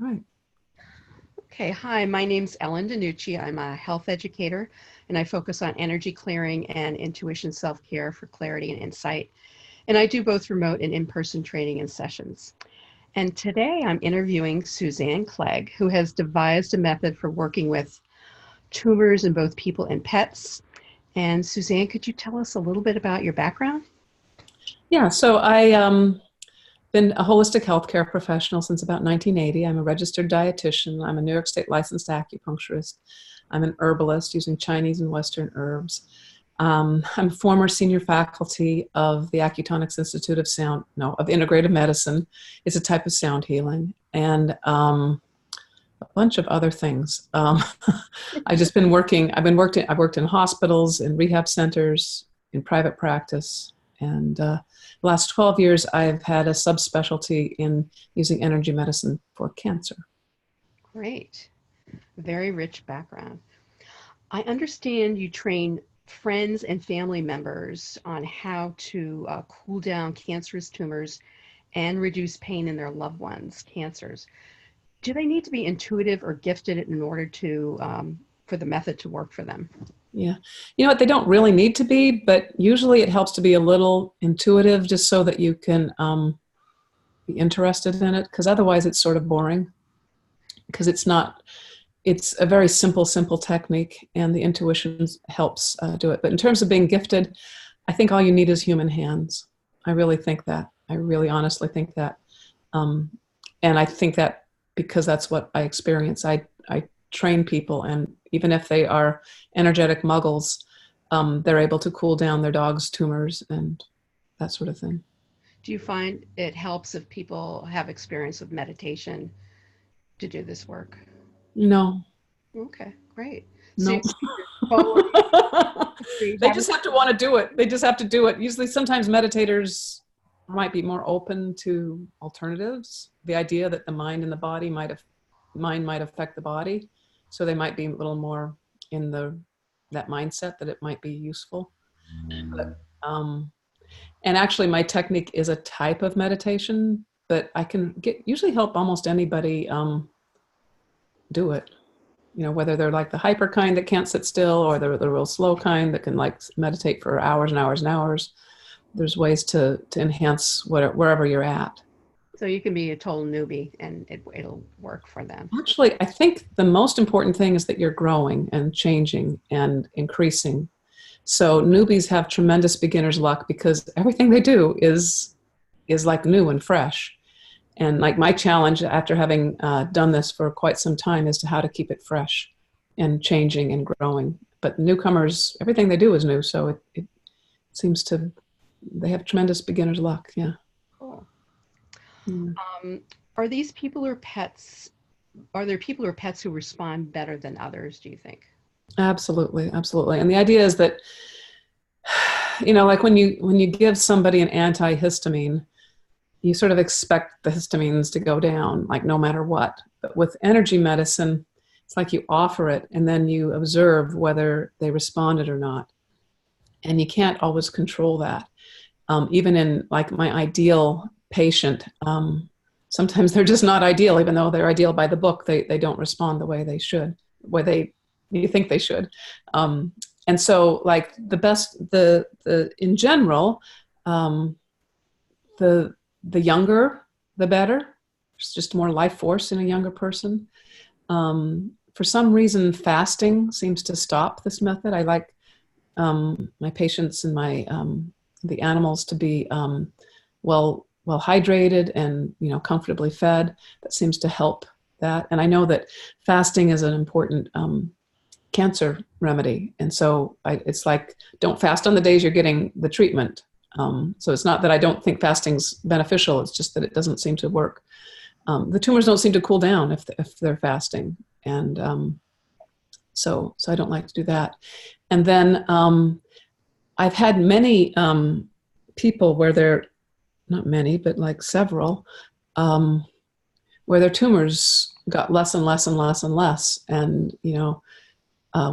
Right. Okay, hi, my name's Ellen Dinucci. I'm a health educator and I focus on energy clearing and intuition self-care for clarity and insight. And I do both remote and in-person training and sessions. And today I'm interviewing Suzanne Clegg, who has devised a method for working with tumors in both people and pets. And Suzanne, could you tell us a little bit about your background? Yeah, so I been a holistic healthcare professional since about 1980. I'm a registered dietitian. I'm a New York State licensed acupuncturist. I'm an herbalist using Chinese and Western herbs. I'm a former senior faculty of the Acutonics Institute of of Integrative Medicine. It's a type of sound healing, and a bunch of other things. I've worked in hospitals, in rehab centers, in private practice, and the last 12 years I've had a subspecialty in using energy medicine for cancer. Great, very rich background. I understand you train friends and family members on how to cool down cancerous tumors and reduce pain in their loved ones' cancers. Do they need to be intuitive or gifted in order to for the method to work for them? Yeah. You know what? They don't really need to be, but usually it helps to be a little intuitive just so that you can be interested in it, because otherwise it's sort of boring because it's a very simple technique, and the intuition helps do it. But in terms of being gifted, I think all you need is human hands. I really think that. I really honestly think that. And I think that because that's what I experience. I train people, and even if they are energetic muggles, they're able to cool down their dog's tumors and that sort of thing. Do you find it helps if people have experience with meditation to do this work? No, Okay, great. So no. you're totally, so you They haven't, just have to want to do it. They just have to do it. Usually, sometimes meditators might be more open to alternatives. The idea that the mind and the body mind might affect the body, so they might be a little more in that mindset that it might be useful. But, and actually, my technique is a type of meditation, but I can usually help almost anybody do it. You know, whether they're like the hyper kind that can't sit still, or they're the real slow kind that can like meditate for hours and hours and hours. There's ways to enhance wherever you're at. so you can be a total newbie and it'll work for them. Actually, I think the most important thing is that you're growing and changing and increasing. So newbies have tremendous beginner's luck because everything they do is like new and fresh. And like my challenge after having done this for quite some time is to how to keep it fresh and changing and growing. But newcomers, everything they do is new. So it seems they have tremendous beginner's luck. Yeah. Cool. Yeah. Are these people or pets, are there people or pets who respond better than others, do you think? Absolutely. Absolutely. And the idea is that, like when you give somebody an antihistamine, you sort of expect the histamines to go down, like no matter what. But with energy medicine, it's like you offer it and then you observe whether they responded or not. And you can't always control that. Even in like my ideal patient, sometimes they're just not ideal, even though they're ideal by the book. They don't respond the way they should, you think they should. And so like the in general, the younger, the better. There's just more life force in a younger person. For some reason, fasting seems to stop this method. I like my patients and the animals to be well hydrated and comfortably fed. That seems to help that. And I know that fasting is an important cancer remedy. And so it's like, don't fast on the days you're getting the treatment. So it's not that I don't think fasting's beneficial. It's just that it doesn't seem to work. The tumors don't seem to cool down if they're fasting. And so I don't like to do that. And then I've had many people where they're, not many, but like several, where their tumors got less and less and less and less and,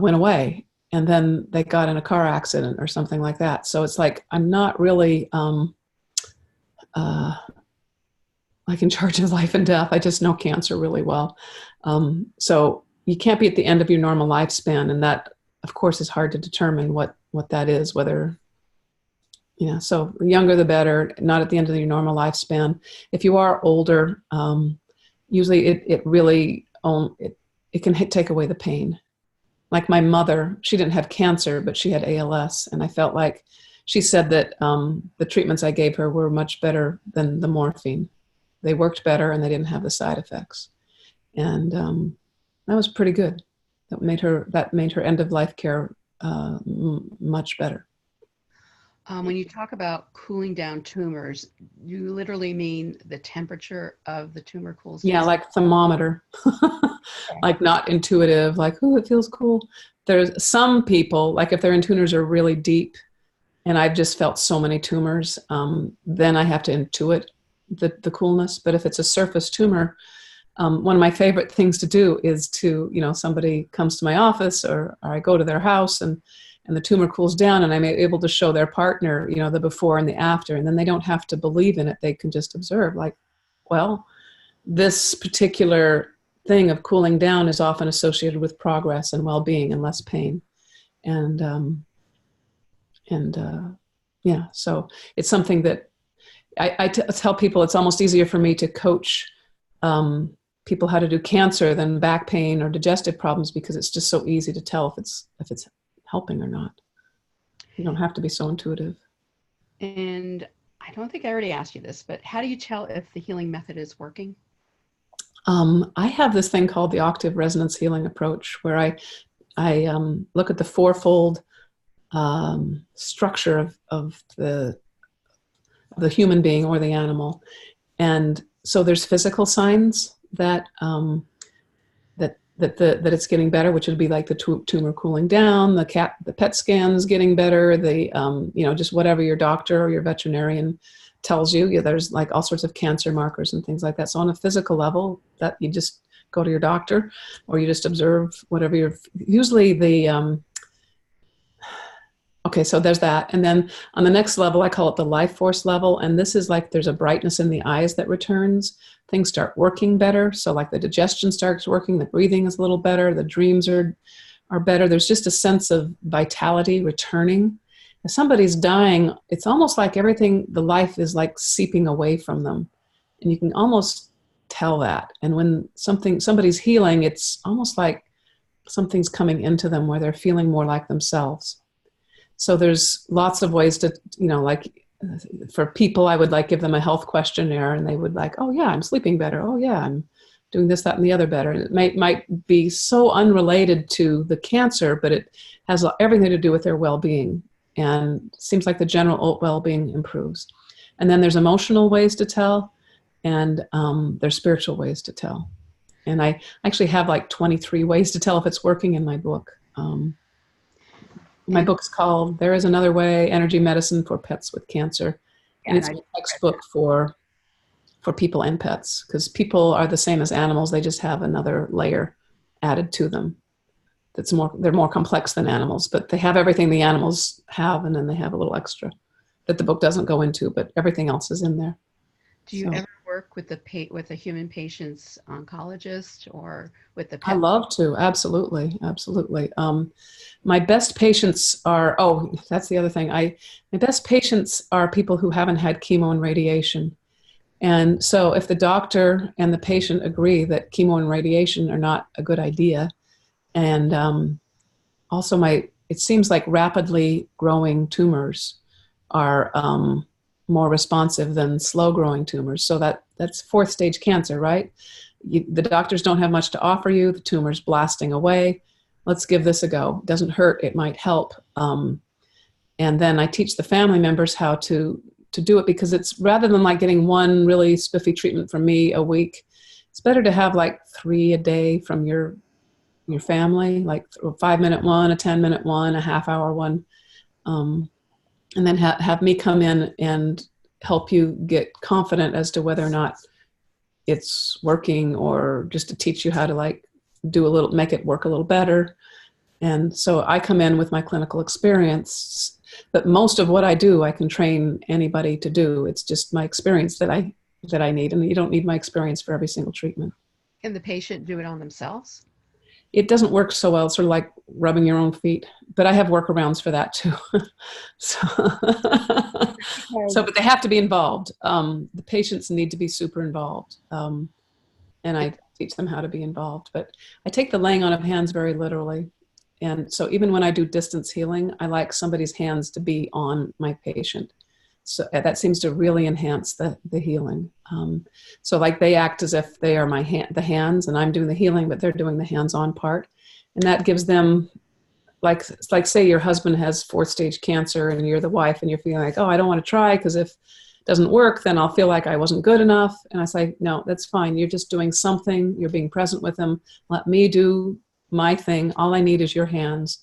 went away. And then they got in a car accident or something like that. So it's like, I'm not really like in charge of life and death. I just know cancer really well. So you can't be at the end of your normal lifespan. And that, of course, is hard to determine what that is, whether, so the younger the better, not at the end of your normal lifespan. If you are older, usually it really, it can take away the pain. Like my mother, she didn't have cancer, but she had ALS. And I felt like she said that the treatments I gave her were much better than the morphine. They worked better and they didn't have the side effects. And that was pretty good. That made her end of life care much better. When you talk about cooling down tumors, you literally mean the temperature of the tumor cools down? Yeah, like thermometer. Like not intuitive, like, oh, it feels cool. There's some people, like if their tumors are really deep, and I've just felt so many tumors, then I have to intuit the coolness. But if it's a surface tumor, one of my favorite things to do is to, somebody comes to my office or I go to their house and the tumor cools down and I'm able to show their partner, the before and the after, and then they don't have to believe in it. They can just observe, like, well, this particular thing of cooling down is often associated with progress and well-being and less pain. And so it's something that I tell people it's almost easier for me to coach people how to do cancer than back pain or digestive problems, because it's just so easy to tell if it's helping or not. You don't have to be so intuitive. And I don't think I already asked you this, but how do you tell if the healing method is working? I have this thing called the octave resonance healing approach, where I look at the fourfold structure of the human being or the animal. And so there's physical signs that that it's getting better, which would be like the tumor cooling down, the PET scans getting better, the just whatever your doctor or your veterinarian tells you. There's like all sorts of cancer markers and things like that. So on a physical level, that you just go to your doctor or you just observe whatever usually the okay, so there's that. And then on the next level, I call it the life force level. And this is like there's a brightness in the eyes that returns. Things start working better. So like the digestion starts working, the breathing is a little better, the dreams are better. There's just a sense of vitality returning. If somebody's dying, it's almost like everything, the life is like seeping away from them. And you can almost tell that. And when somebody's healing, it's almost like something's coming into them where they're feeling more like themselves. So there's lots of ways to, like for people, I would like give them a health questionnaire and they would like, oh yeah, I'm sleeping better. Oh yeah, I'm doing this, that, and the other better. And it might be so unrelated to the cancer, but it has everything to do with their well-being. And it seems like the general well-being improves. And then there's emotional ways to tell, and there's spiritual ways to tell. And I actually have like 23 ways to tell if it's working in my book. My book's called There Is Another Way, Energy Medicine for Pets with Cancer. And it's a textbook for people and pets, because people are the same as animals. They just have another layer added to them. They're more complex than animals, but they have everything the animals have, and then they have a little extra that the book doesn't go into, but everything else is in there. Do you ever work with a human patient's oncologist or with the pet? I love to. Absolutely. Absolutely. My best patients are, that's the other thing. My best patients are people who haven't had chemo and radiation. And so if the doctor and the patient agree that chemo and radiation are not a good idea, and also it seems like rapidly growing tumors are more responsive than slow growing tumors. So that's fourth stage cancer, right? The doctors don't have much to offer you. The tumor's blasting away. Let's give this a go. It doesn't hurt. It might help. And then I teach the family members how to do it, because it's rather than like getting one really spiffy treatment from me a week, it's better to have like 3 a day from your family, like a 5-minute one, a 10-minute one, a half-hour one. And then have me come in and help you get confident as to whether or not it's working, or just to teach you how to like make it work a little better. And so I come in with my clinical experience, but most of what I do, I can train anybody to do. It's just my experience that I that I need. And you don't need my experience for every single treatment. Can the patient do it on themselves? It doesn't work so well, sort of like rubbing your own feet, but I have workarounds for that too. so, but they have to be involved. The patients need to be super involved. And I teach them how to be involved, but I take the laying on of hands very literally. And so even when I do distance healing, I like somebody's hands to be on my patient. So that seems to really enhance the healing. So like they act as if they are the hands and I'm doing the healing, but they're doing the hands-on part. And that gives them, like say your husband has 4th stage cancer and you're the wife and you're feeling like, oh, I don't want to try because if it doesn't work, then I'll feel like I wasn't good enough. And I say, no, that's fine. You're just doing something. You're being present with them. Let me do my thing. All I need is your hands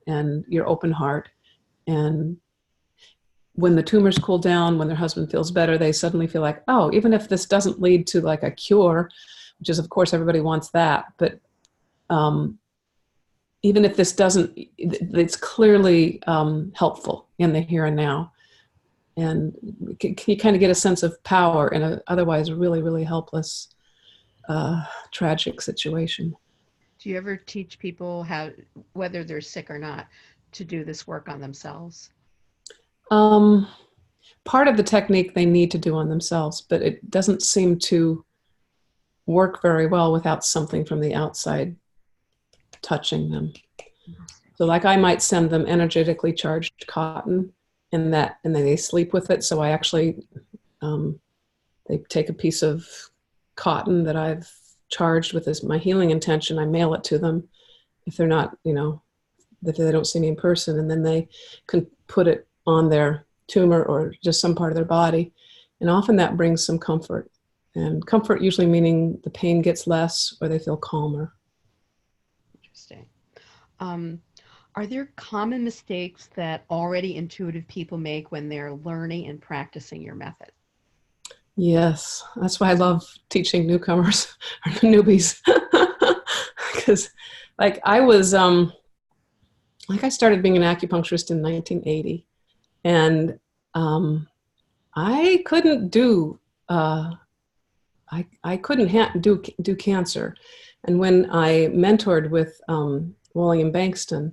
and your open heart. And when the tumors cool down, when their husband feels better, they suddenly feel like, oh, even if this doesn't lead to like a cure, which is, of course, everybody wants that. But even if this doesn't, it's clearly helpful in the here and now. And you kind of get a sense of power in an otherwise really, really helpless, tragic situation. Do you ever teach people how, whether they're sick or not, to do this work on themselves? Part of the technique they need to do on themselves, but it doesn't seem to work very well without something from the outside touching them. So like I might send them energetically charged cotton and then they sleep with it. So I actually, they take a piece of cotton that I've charged with my healing intention. I mail it to them if they're not, if they don't see me in person, and then they can put it on their tumor or just some part of their body. And often that brings some comfort, and comfort usually meaning the pain gets less or they feel calmer. Interesting. Are there common mistakes that already intuitive people make when they're learning and practicing your method? Yes, that's why I love teaching newcomers or newbies. Because like I was, I started being an acupuncturist in 1980, and I couldn't do, I couldn't do cancer. And when I mentored with William Bengston,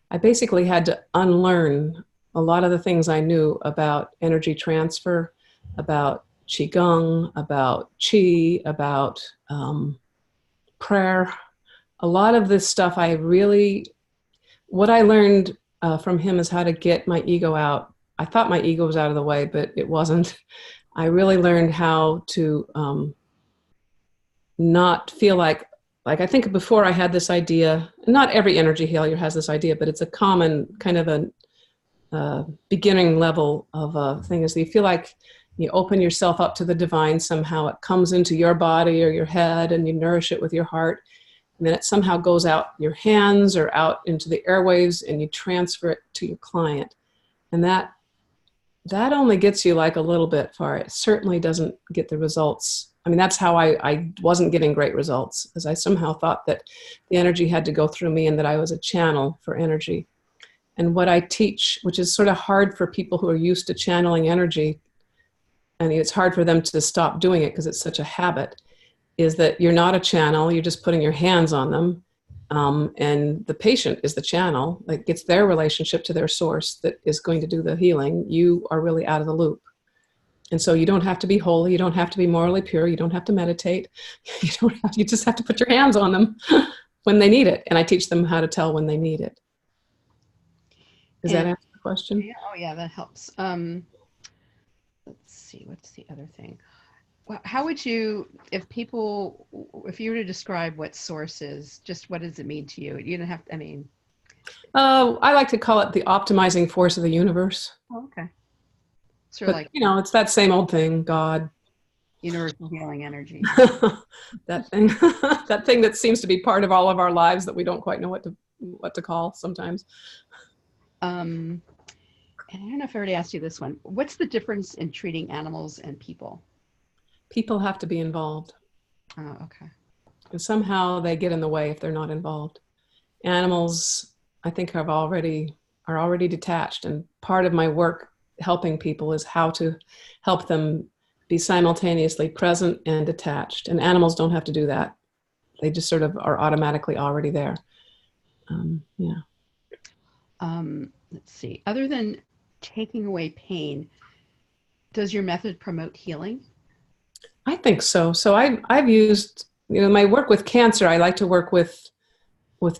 I basically had to unlearn a lot of the things I knew about energy transfer, about Qigong, about Qi, about prayer. A lot of this stuff what I learned from him is how to get my ego out. I thought my ego was out of the way, but it wasn't. I really learned how to not feel like I think before I had this idea, not every energy healer has this idea, but it's a common kind of a beginning level of a thing, is that you feel like you open yourself up to the divine somehow. It comes into your body or your head and you nourish it with your heart. And then it somehow goes out your hands or out into the airwaves and you transfer it to your client. And that only gets you like a little bit far. It certainly doesn't get the results. I mean, that's how I wasn't getting great results, because I somehow thought that the energy had to go through me and that I was a channel for energy. And what I teach, which is sort of hard for people who are used to channeling energy, and it's hard for them to stop doing it because it's such a habit, is that you're not a channel, you're just putting your hands on them. And the patient is the channel. Like, it's their relationship to their source that is going to do the healing. You are really out of the loop. And so you don't have to be holy, you don't have to be morally pure, you don't have to meditate. You just have to put your hands on them when they need it. And I teach them how to tell when they need it. Does that answer the question? Yeah, oh yeah, that helps. Let's see, what's the other thing? Well, how would you, if you were to describe what source is, just what does it mean to you? You don't have to, I mean. I like to call it the optimizing force of the universe. Oh, okay. Sort of like, it's that same old thing, God. Universal healing energy. that thing, that thing that seems to be part of all of our lives that we don't quite know what to call sometimes. And I don't know if I already asked you this one. What's the difference in treating animals and people? People have to be involved. Oh, okay. And somehow they get in the way if they're not involved. Animals, I think, are already detached. And part of my work helping people is how to help them be simultaneously present and detached. And animals don't have to do that. They just sort of are automatically already there. Yeah. Let's see. Other than taking away pain, does your method promote healing? I think so. So I've used, my work with cancer, I like to work with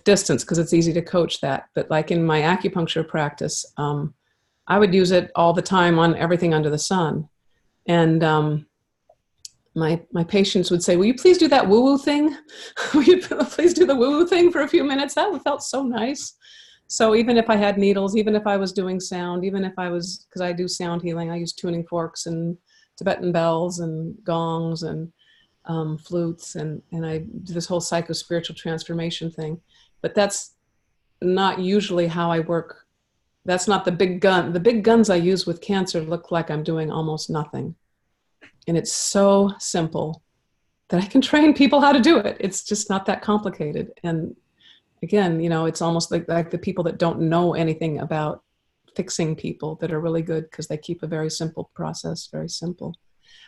distance because it's easy to coach that. But like in my acupuncture practice, I would use it all the time on everything under the sun. And my patients would say, "Will you please do that woo-woo thing? Will you please do the woo-woo thing for a few minutes?" That felt so nice. So even if I had needles, even if I was doing sound, even if I was, because I do sound healing, I use tuning forks and Tibetan bells and gongs and flutes, and I do this whole psycho-spiritual transformation thing. But that's not usually how I work. That's not the big gun. The big guns I use with cancer look like I'm doing almost nothing. And it's so simple that I can train people how to do it. It's just not that complicated. And again, it's almost like the people that don't know anything about fixing people that are really good because they keep a very simple process, very simple.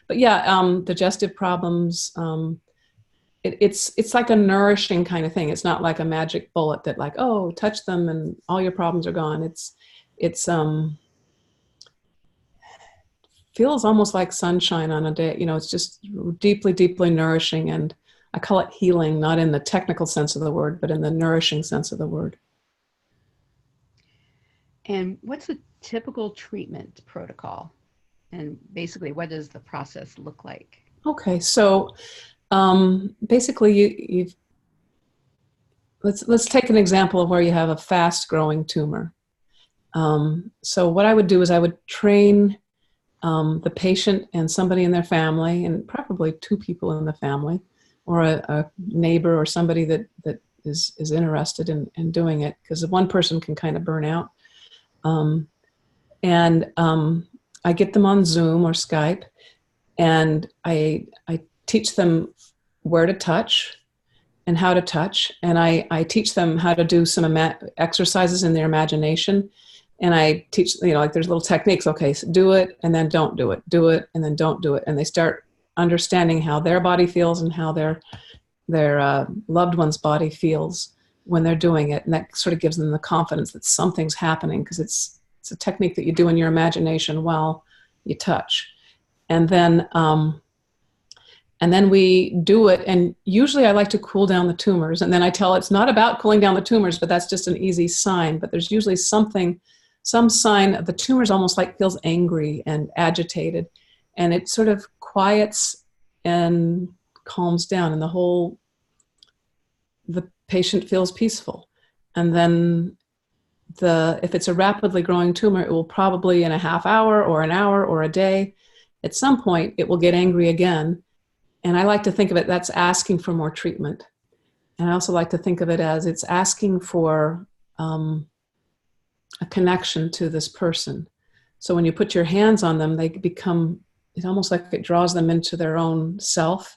But yeah, digestive problems, it's like a nourishing kind of thing. It's not like a magic bullet that like, oh, touch them and all your problems are gone. It's feels almost like sunshine on a day. It's just deeply, deeply nourishing. And I call it healing, not in the technical sense of the word, but in the nourishing sense of the word. And what's the typical treatment protocol? And basically, what does the process look like? Okay, so basically, let's take an example of where you have a fast-growing tumor. So what I would do is I would train the patient and somebody in their family, and probably two people in the family, or a neighbor or somebody that is interested in doing it, because one person can kind of burn out. And I get them on Zoom or Skype, and I teach them where to touch and how to touch, and I teach them how to do some exercises in their imagination. And I teach, like there's little techniques. Okay, so do it and then don't do it. Do it and then don't do it. And they start understanding how their body feels and how their loved one's body feels when they're doing it. And that sort of gives them the confidence that something's happening, because it's a technique that you do in your imagination while you touch. And then we do it. And usually I like to cool down the tumors. And then I tell it's not about cooling down the tumors, but that's just an easy sign. But there's usually some sign of the tumors almost like feels angry and agitated. And it sort of quiets and calms down, and the patient feels peaceful. And then if it's a rapidly growing tumor, it will probably in a half hour or an hour or a day, at some point it will get angry again. And I like to think of it, that's asking for more treatment. And I also like to think of it as it's asking for a connection to this person. So when you put your hands on them, they become, it's almost like it draws them into their own self.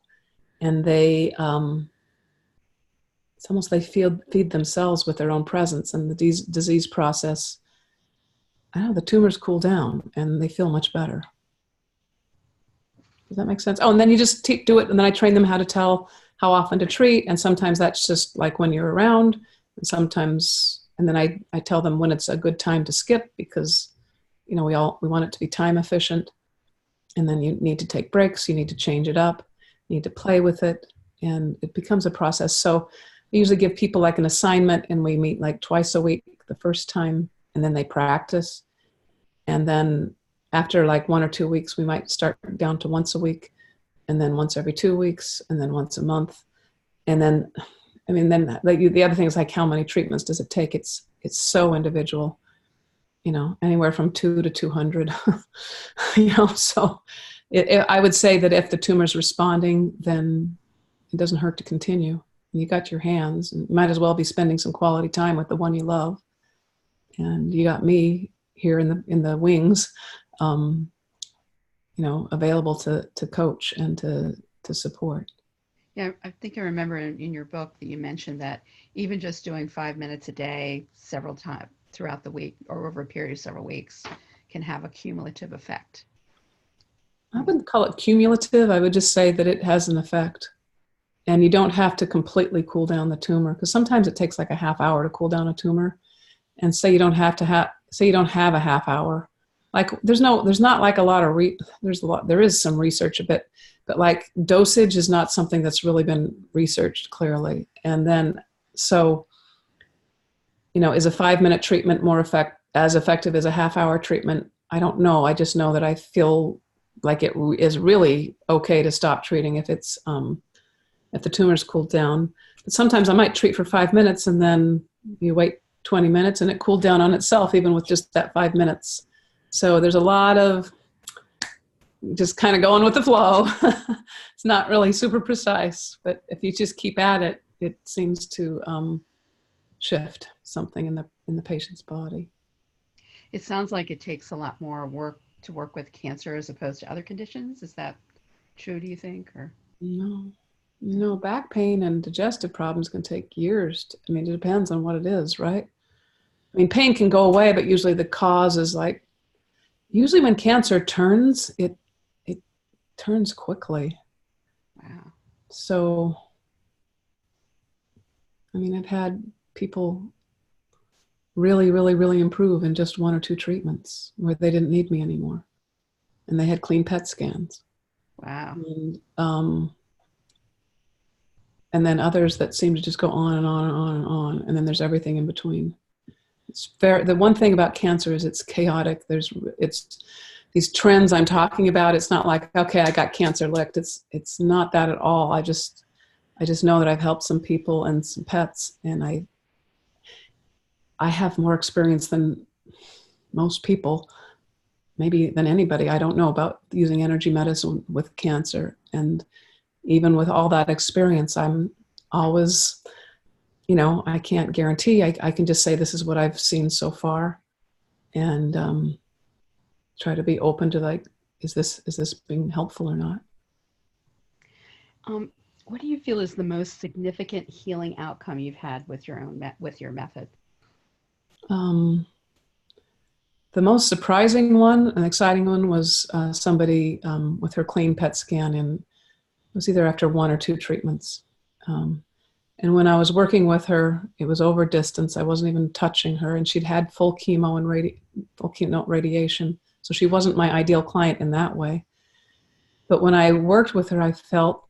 And it's almost they feed themselves with their own presence. And the disease process, I don't know, the tumors cool down and they feel much better. Does that make sense? Oh, and then you just do it. And then I train them how to tell how often to treat. And sometimes that's just like when you're around. And sometimes, and then I tell them when it's a good time to skip, because, we want it to be time efficient. And then you need to take breaks. You need to change it up. You need to play with it. And it becomes a process. So I usually give people like an assignment, and we meet like twice a week the first time, and then they practice. And then after like 1 or 2 weeks, we might start down to once a week, and then once every 2 weeks, and then once a month. And then, like the other thing is like, how many treatments does it take? It's so individual, anywhere from 2 to 200, so I would say that if the tumor's responding, then it doesn't hurt to continue. You got your hands, and you might as well be spending some quality time with the one you love. And you got me here in the wings, available to coach and to support. Yeah, I think I remember in your book that you mentioned that even just doing 5 minutes a day, several times throughout the week or over a period of several weeks, can have a cumulative effect. I wouldn't call it cumulative. I would just say that it has an effect. And you don't have to completely cool down the tumor, because sometimes it takes like a half hour to cool down a tumor. And say you don't have a half hour. Like there's not like a lot of there is some research a bit, but like dosage is not something that's really been researched clearly. And then, so, is a 5-minute treatment as effective as a half-hour treatment? I don't know. I just know that I feel like it is really okay to stop treating if the tumor's cooled down. But sometimes I might treat for 5 minutes and then you wait 20 minutes and it cooled down on itself, even with just that 5 minutes. So there's a lot of just kind of going with the flow. It's not really super precise, but if you just keep at it, it seems to shift something in the patient's body. It sounds like it takes a lot more work to work with cancer as opposed to other conditions. Is that true, do you think? Or No, back pain and digestive problems can take years. It depends on what it is, right? Pain can go away, but usually the cause is usually when cancer turns, it turns quickly. Wow. So, I've had people really, really, really improve in just 1 or 2 treatments where they didn't need me anymore. And they had clean PET scans. Wow. And then others that seem to just go on and on and on and on. And then there's everything in between. The one thing about cancer is it's chaotic. It's these trends I'm talking about. It's not like, okay, I got cancer licked. It's not that at all. I just know that I've helped some people and some pets, and I have more experience than most people, maybe than anybody. I don't know about using energy medicine with cancer. And even with all that experience, I'm always, I can't guarantee. I can just say this is what I've seen so far, and try to be open to is this being helpful or not? What do you feel is the most significant healing outcome you've had with your method? The most surprising one and exciting one was somebody with her clean PET scan, and it was either after 1 or 2 treatments. And when I was working with her, it was over distance. I wasn't even touching her, and she'd had full chemo and full chemo radiation. So she wasn't my ideal client in that way. But when I worked with her, I felt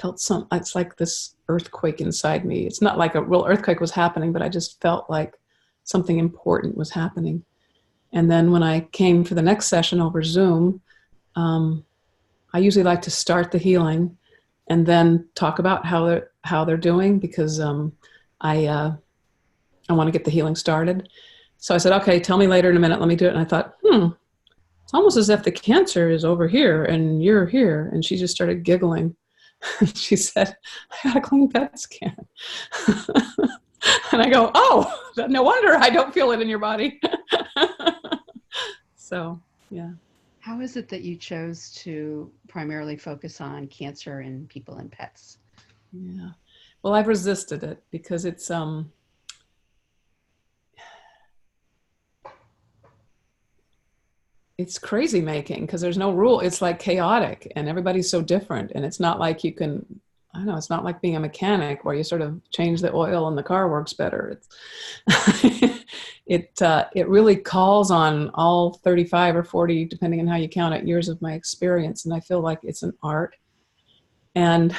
it's like this earthquake inside me. It's not like a real earthquake was happening, but I just felt like something important was happening. And then when I came for the next session over Zoom, I usually like to start the healing and then talk about how they're doing, because I want to get the healing started. So I said, okay, tell me later in a minute, let me do it. And I thought, it's almost as if the cancer is over here and you're here. And she just started giggling. She said, I got a clean PET scan. And I go, oh, no wonder I don't feel it in your body. So, yeah. How is it that you chose to primarily focus on cancer in people and pets? Yeah. Well, I've resisted it because it's crazy making, because there's no rule. It's like chaotic and everybody's so different. And it's not like you can, I don't know, it's not like being a mechanic where you sort of change the oil and the car works better. It really calls on all 35 or 40, depending on how you count it, years of my experience. And I feel like it's an art. And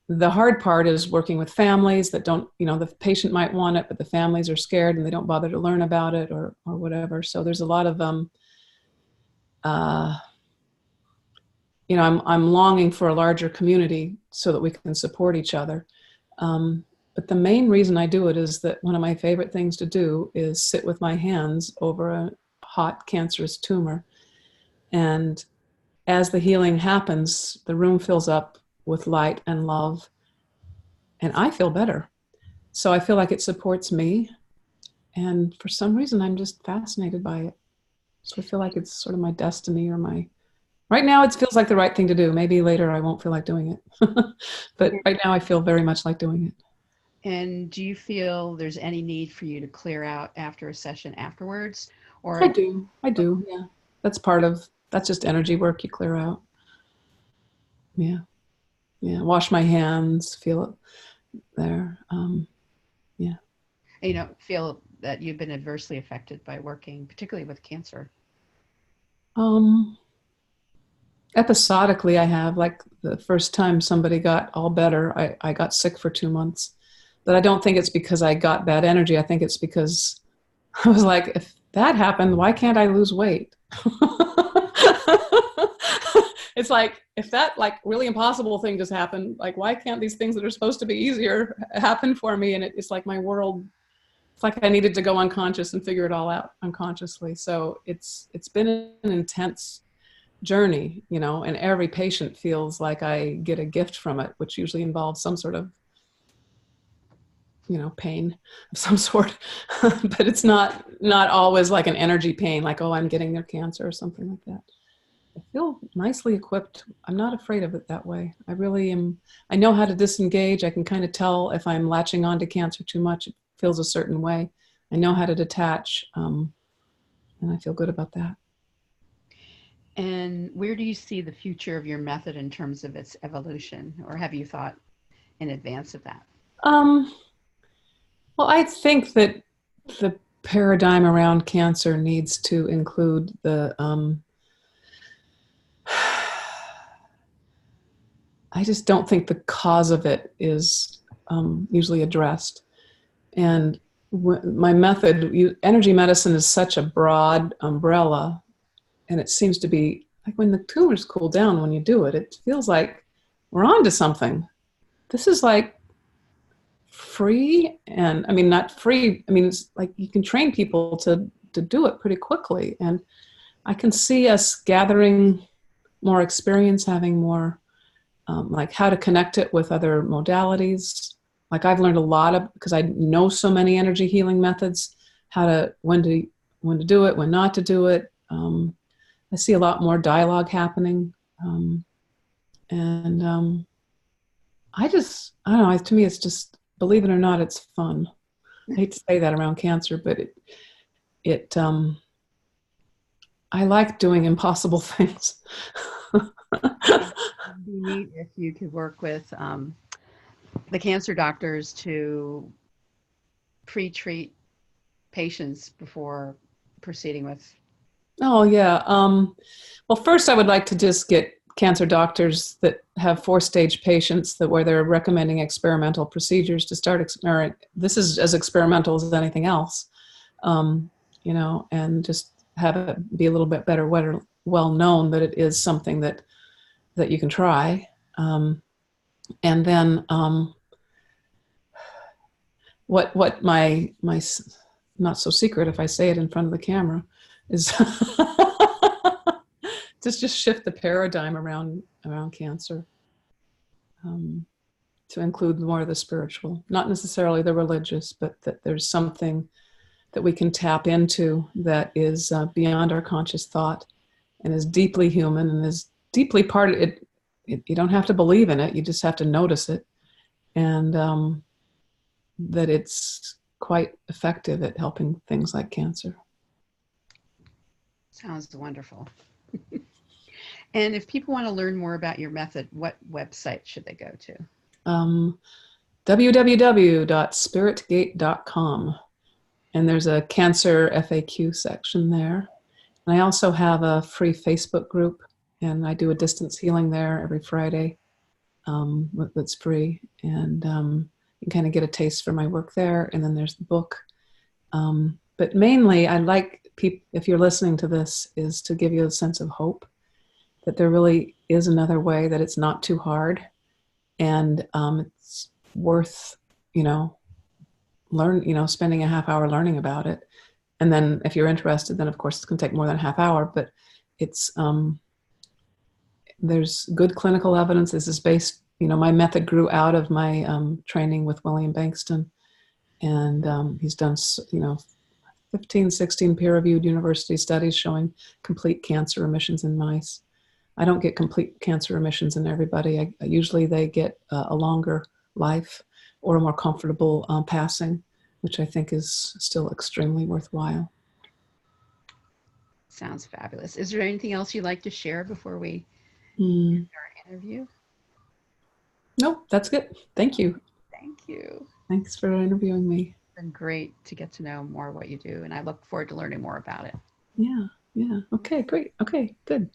the hard part is working with families that don't, the patient might want it, but the families are scared and they don't bother to learn about it or whatever. So there's a lot of, I'm longing for a larger community so that we can support each other. But the main reason I do it is that one of my favorite things to do is sit with my hands over a hot cancerous tumor. And as the healing happens, the room fills up with light and love, and I feel better. So I feel like it supports me. And for some reason, I'm just fascinated by it. So I feel like it's sort of my destiny right now it feels like the right thing to do. Maybe later I won't feel like doing it. But right now I feel very much like doing it. And do you feel there's any need for you to clear out after a session afterwards? I Or do. I do. Yeah. That's just energy work you clear out. Yeah. Yeah. Wash my hands, feel it there. Yeah. you don't feel that you've been adversely affected by working, particularly with cancer? Um, Episodically, I have, like the first time somebody got all better, I got sick for 2 months. But I don't think it's because I got bad energy. I think it's because I was like, if that happened, why can't I lose weight? It's like, if that like really impossible thing just happened, like why can't these things that are supposed to be easier happen for me? And it's like my world, it's like I needed to go unconscious and figure it all out unconsciously. So it's been an intense journey, and every patient feels like I get a gift from it, which usually involves some sort of, pain of some sort. But it's not always like an energy pain, like, oh, I'm getting their cancer or something like that. I feel nicely equipped. I'm not afraid of it that way. I really am. I know how to disengage. I can kind of tell if I'm latching on to cancer too much. It feels a certain way. I know how to detach, and I feel good about that. And where do you see the future of your method in terms of its evolution, or have you thought in advance of that? Um, well, I think that the paradigm around cancer needs to include I just don't think the cause of it is usually addressed. And my method, energy medicine is such a broad umbrella, and it seems to be like when the tumors cool down, when you do it, it feels like we're on to something. This is like free, and I mean, not free. I mean, it's like you can train people to do it pretty quickly. And I can see us gathering more experience, having more like how to connect it with other modalities. Like I've learned a lot of, because I know so many energy healing methods, when to do it, when not to do it. I see a lot more dialogue happening, and I don't know. To me, it's just, believe it or not, it's fun. I hate to say that around cancer, but it I like doing impossible things. It'd be neat if you could work with the cancer doctors to pre-treat patients before proceeding with. Oh yeah. Well, first I would like to just get cancer doctors that have 4-stage patients where they're recommending experimental procedures to start. This is as experimental as anything else, and just have it be a little bit better, well known that it is something that you can try. And then what my not so secret if I say it in front of the camera is just shift the paradigm around cancer, to include more of the spiritual, not necessarily the religious, but that there's something that we can tap into that is beyond our conscious thought and is deeply human and is deeply part of it. You don't have to believe in it. You just have to notice it. And that it's quite effective at helping things like cancer. Sounds wonderful. And if people want to learn more about your method, what website should they go to? www.spiritgate.com. And there's a cancer FAQ section there. And I also have a free Facebook group, and I do a distance healing there every Friday, that's free. And you kind of get a taste for my work there. And then there's the book. But mainly, I'd like people, if you're listening to this, is to give you a sense of hope that there really is another way, that it's not too hard, and it's worth, spending a half hour learning about it. And then if you're interested, then of course it's going to take more than a half hour, but it's, there's good clinical evidence. This is based, my method grew out of my training with William Bengston, and he's done, 15, 16 peer-reviewed university studies showing complete cancer remissions in mice. I don't get complete cancer remissions in everybody. Usually they get a longer life or a more comfortable passing, which I think is still extremely worthwhile. Sounds fabulous. Is there anything else you'd like to share before we Mm. end our interview? Nope, that's good. Thank you. Thank you. Thanks for interviewing me. It's been great to get to know more what you do, and I look forward to learning more about it. Yeah, yeah. Okay, great. Okay, good.